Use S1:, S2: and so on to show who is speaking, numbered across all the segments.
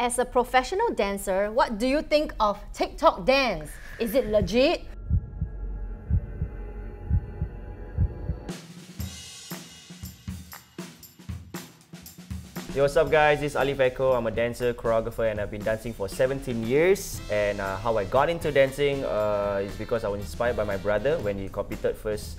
S1: As a professional dancer, what do you think of TikTok dance? Is it legit?
S2: Yo, what's up guys, this is Alif Aircho. I'm a dancer, choreographer, and I've been dancing for 17 years. And how I got into dancing is because I was inspired by my brother when he competed first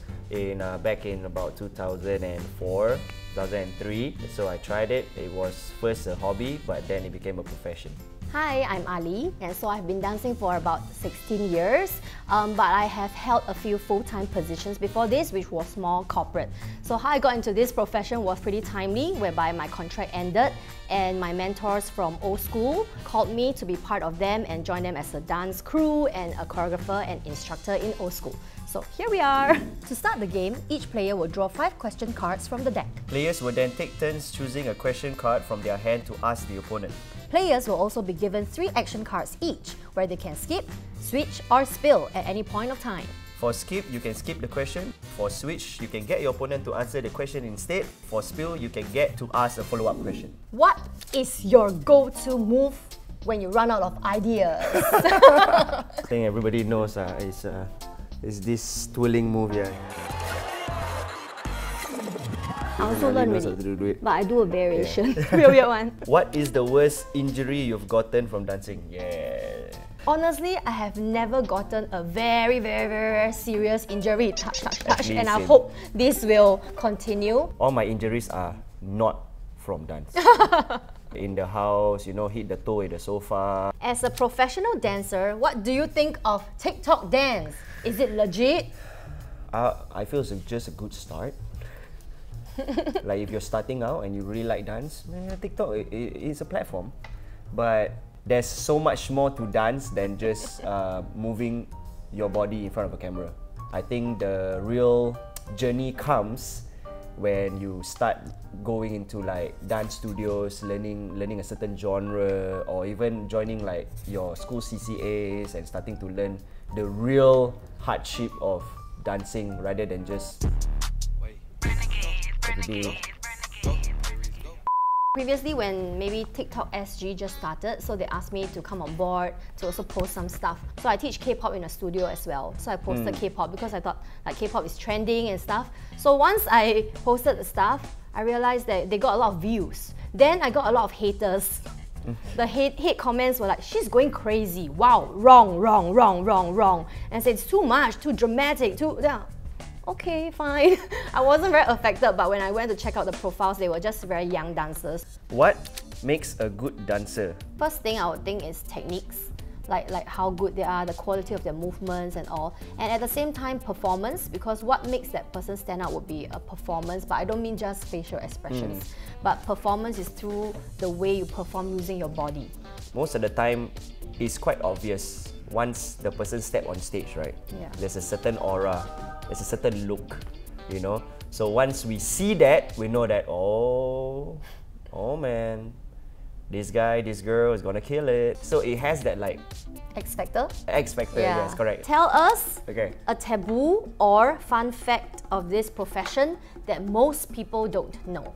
S2: back in about 2004, 2003. So I tried it. It was first a hobby, but then it became a profession.
S1: Hi, I'm Ahlee, and so I've been dancing for about 16 years, but I have held a few full-time positions before this, which was more corporate. So how I got into this profession was pretty timely, whereby my contract ended and my mentors from old school called me to be part of them and join them as a dance crew and a choreographer and instructor in old school. So here we are! To start the game, each player will draw 5 question cards from the deck.
S2: Players will then take turns choosing a question card from their hand to ask the opponent.
S1: Players will also be given 3 action cards each, where they can skip, switch or spill at any point of time.
S2: For skip, you can skip the question. For switch, you can get your opponent to answer the question instead. For spill, you can get to ask a follow-up question.
S1: What is your go-to move when you run out of ideas?
S2: I think everybody knows is this twirling move here.
S1: I also learned really, but I do a variation, real weird one.
S2: What is the worst injury you've gotten from dancing? Yeah.
S1: Honestly, I have never gotten a very serious injury, touch, and I
S2: same.
S1: hope this will continue.
S2: All my injuries are not from dance. In the house, you know, hit the toe in the sofa.
S1: As a professional dancer, what do you think of TikTok dance? Is it legit?
S2: I feel it's just a good start. Like if you're starting out and you really like dance, TikTok is a platform. But there's so much more to dance than just moving your body in front of a camera. I think the real journey comes when you start going into like dance studios, learning a certain genre, or even joining like your school CCAs and starting to learn the real hardship of dancing rather than just everyday.
S1: Previously, when maybe TikTok SG just started, so they asked me to come on board to also post some stuff. So I teach K-pop in a studio as well. So I posted K-pop because I thought like K-pop is trending and stuff. So once I posted the stuff, I realized that they got a lot of views. Then I got a lot of haters. The hate comments were like, she's going crazy. Wow, wrong. And I said, it's too much, too dramatic, too... Yeah. Okay, fine. I wasn't very affected, but when I went to check out the profiles, they were just very young dancers.
S2: What makes a good dancer?
S1: First thing I would think is techniques, like how good they are, the quality of their movements and all. And at the same time, performance, because what makes that person stand out would be a performance, but I don't mean just facial expressions. But performance is through the way you perform using your body.
S2: Most of the time, it's quite obvious once the person steps on stage, right?
S1: Yeah.
S2: There's a certain aura, there's a certain look, you know? So once we see that, we know that, oh man, this guy, this girl is gonna kill it. So it has that like...
S1: X factor?
S2: X factor,
S1: Yeah.
S2: yes, correct.
S1: Tell us
S2: a
S1: taboo or fun fact of this profession that most people don't know.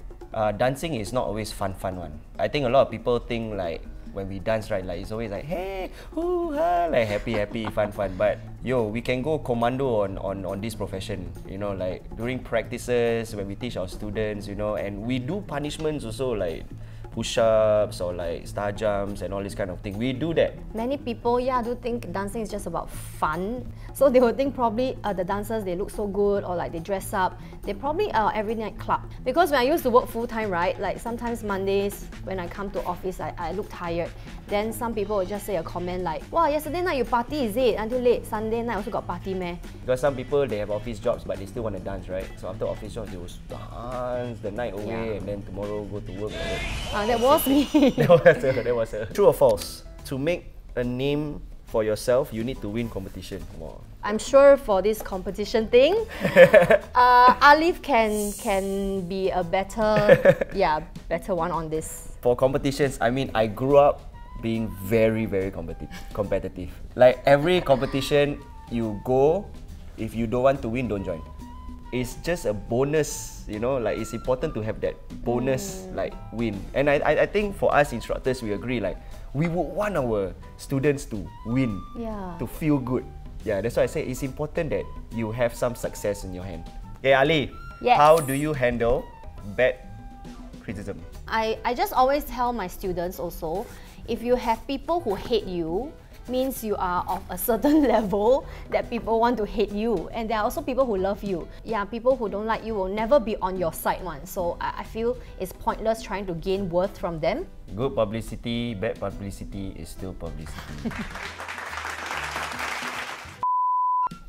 S2: Dancing is not always fun one. I think a lot of people think like, when we dance, right, like it's always like, hey, hoo-ha, like happy, fun. But yo, we can go commando on this profession, you know, like during practices, when we teach our students, you know, and we do punishments also, like push-ups or like star jumps and all this kind of thing. We do that.
S1: Many people, do think dancing is just about fun. So they would think probably the dancers, they look so good or like they dress up. They probably are every night club. Because when I used to work full-time, right, like sometimes Mondays when I come to office, I look tired. Then some people would just say a comment like, wow, yesterday night you party, is it? Until late. Sunday night also got party, meh?
S2: Because some people, they have office jobs but they still want to dance, right? So after office jobs, they will dance the night away and then tomorrow go to work.
S1: That was me.
S2: that was her. True or false? To make a name for yourself, you need to win competition. Wow.
S1: I'm sure for this competition thing, Alif can be a better one on this.
S2: For competitions, I mean, I grew up being very competitive. Like every competition you go, if you don't want to win, don't join. it's just a bonus, you know, like it's important to have that bonus like win. And I think for us instructors, we agree, like we would want our students to win, to feel good. Yeah, that's why I say it's important that you have some success in your hand. Okay, Ahlee, how do you handle bad criticism?
S1: I just always tell my students also, if you have people who hate you, means you are of a certain level that people want to hate you. And there are also people who love you. Yeah, people who don't like you will never be on your side one. So I feel it's pointless trying to gain worth from them.
S2: Good publicity, bad publicity is still publicity.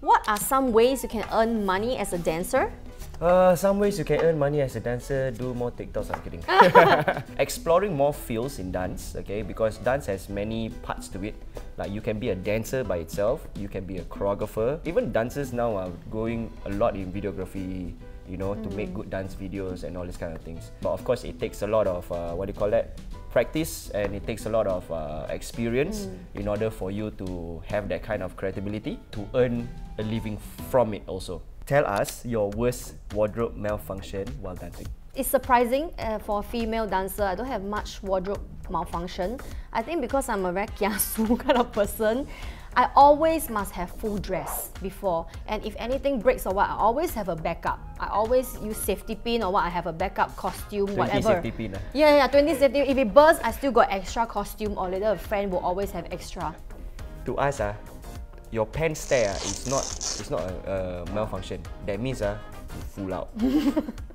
S1: What are some ways you can earn money as a dancer?
S2: Some ways you can earn money as a dancer, do more TikToks, I'm kidding. Exploring more fields in dance, okay, because dance has many parts to it. Like you can be a dancer by itself, you can be a choreographer. Even dancers now are going a lot in videography, you know, to make good dance videos and all these kind of things. But of course it takes a lot of, practice, and it takes a lot of experience in order for you to have that kind of credibility to earn a living from it also. Tell us your worst wardrobe malfunction while dancing.
S1: It's surprising for a female dancer. I don't have much wardrobe malfunction. I think because I'm a very kiasu kind of person, I always must have full dress before. And if anything breaks or what, I always have a backup. I always use safety pin or what, I have a backup costume, 20 whatever.
S2: 20 safety pin.
S1: Yeah, 20 safety. If it bursts, I still got extra costume, or later a friend will always have extra.
S2: To us, your pants tear is not a malfunction. That means you full out.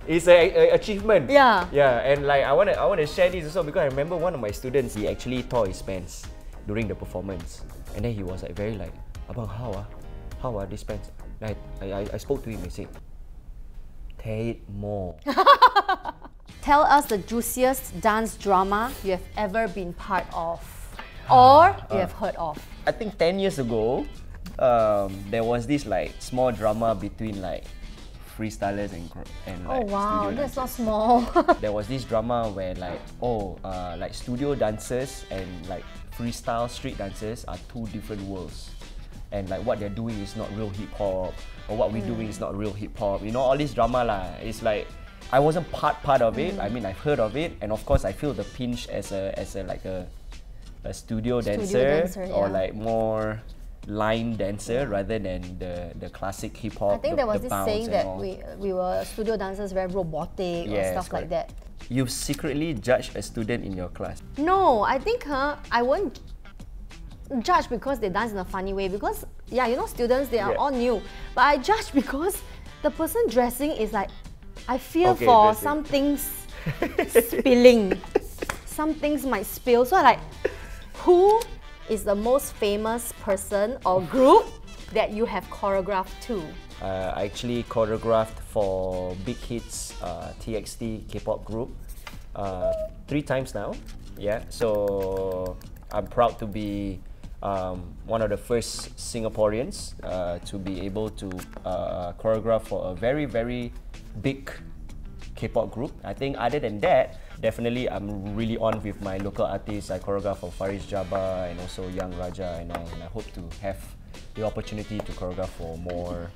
S2: It's an achievement.
S1: Yeah.
S2: Yeah, and like I wanna share this also because I remember one of my students, he actually tore his pants during the performance, and then he was like very like, "Abang, how are these pants?" Like I spoke to him. I said, "Tear it more."
S1: Tell us the juiciest dance drama you have ever been part of, or you have heard of.
S2: I think 10 years ago, there was this like small drama between like freestylers and like
S1: wow,
S2: studio
S1: that's
S2: dancers.
S1: not small.
S2: There was this drama where like like studio dancers and like freestyle street dancers are two different worlds, and like what they're doing is not real hip hop, or what we're doing is not real hip hop. You know, all this drama lah. It's like I wasn't part of it. I mean, I've heard of it, and of course I feel the pinch as a studio dancer, or like more line dancer rather than the classic hip hop.
S1: I think there was this saying that we were studio dancers, very robotic or stuff like that.
S2: You secretly judge a student in your class?
S1: No, I think I won't judge because they dance in a funny way, because yeah, you know, students, they are all new, but I judge because the person dressing is like, I feel for some things spilling. Some things might spill, so I like, who is the most famous person or group that you have choreographed to?
S2: I actually choreographed for Big Hits TXT K-pop group 3 times now. Yeah, so I'm proud to be one of the first Singaporeans to be able to choreograph for a very, very big K-pop group. I think other than that, definitely I'm really on with my local artists. I choreograph for Faris Jabbar and also Young Raja, and I hope to have the opportunity to choreograph for more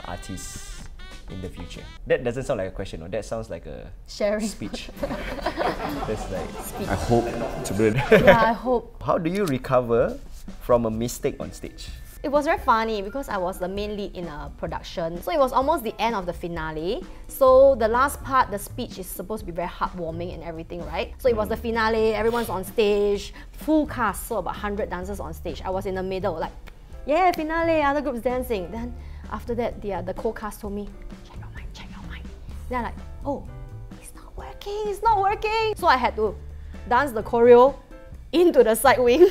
S2: artists in the future. That doesn't sound like a question, no? That sounds like a
S1: sharing
S2: speech. That's like, speech. I hope to build.
S1: Yeah, I hope.
S2: How do you recover from a mistake on stage?
S1: It was very funny because I was the main lead in a production. So it was almost the end of the finale. So the last part, the speech is supposed to be very heartwarming and everything, right? So it was the finale, everyone's on stage, full cast, so about 100 dancers on stage. I was in the middle, like, yeah, finale, other groups dancing. Then after that, the co-cast told me, check your mind, check your mind. Then I'm like, oh, it's not working. So I had to dance the choreo into the side wing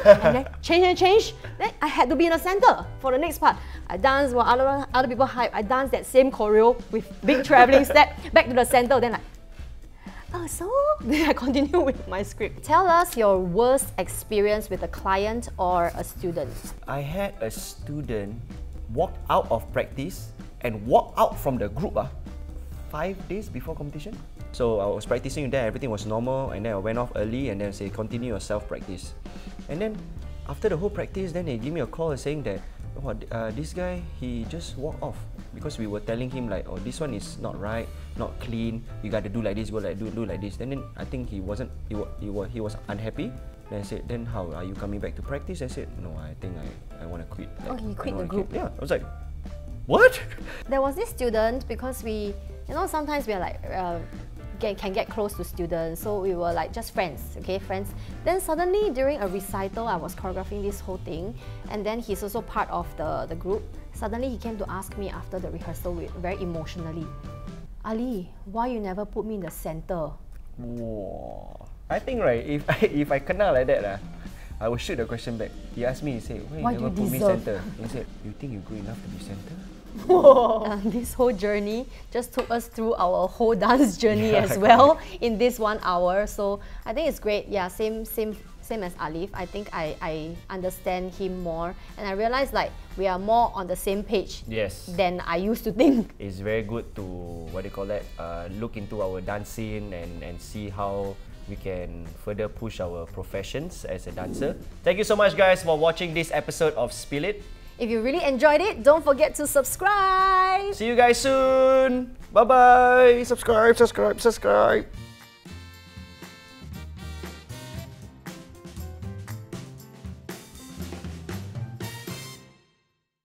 S1: and then change. Then I had to be in the center for the next part. I danced while other people hype. I danced that same choreo with big traveling step back to the center. Then like, so then I continue with my script. Tell us your worst experience with a client or a student.
S2: I had a student walk out of practice and walk out from the group 5 days before competition. So I was practicing with them, everything was normal, and then I went off early and then say, continue your self-practice. And then after the whole practice, then they give me a call saying that, oh, this guy, he just walked off because we were telling him like, oh, this one is not right, not clean. You got to do like this, go like do like this. Then I think he wasn't. He was unhappy. Then I said, then how are you coming back to practice? I said, no, I think I want to quit. Like,
S1: oh, he quit the group.
S2: Yeah, I was like, what?
S1: There was this student, because we, sometimes we are like, can get close to students, so we were like just friends, okay, friends. Then suddenly during a recital, I was choreographing this whole thing, and then he's also part of the group. Suddenly he came to ask me after the rehearsal very emotionally, Ahlee, why you never put me in the center?
S2: Whoa. I think right, if I kena like that, I will shoot the question back. He asked me, he said, why you never put me center? He said, you think you're good enough to be center?
S1: This whole journey just took us through our whole dance journey as well in this 1 hour. So I think it's great. Yeah, same as Alif. I think I understand him more, and I realized like we are more on the same page than I used to think.
S2: It's very good to, what do you call that, look into our dance scene and see how we can further push our professions as a dancer. Thank you so much guys for watching this episode of Spill It.
S1: If you really enjoyed it, don't forget to subscribe.
S2: See you guys soon. Bye bye. Subscribe.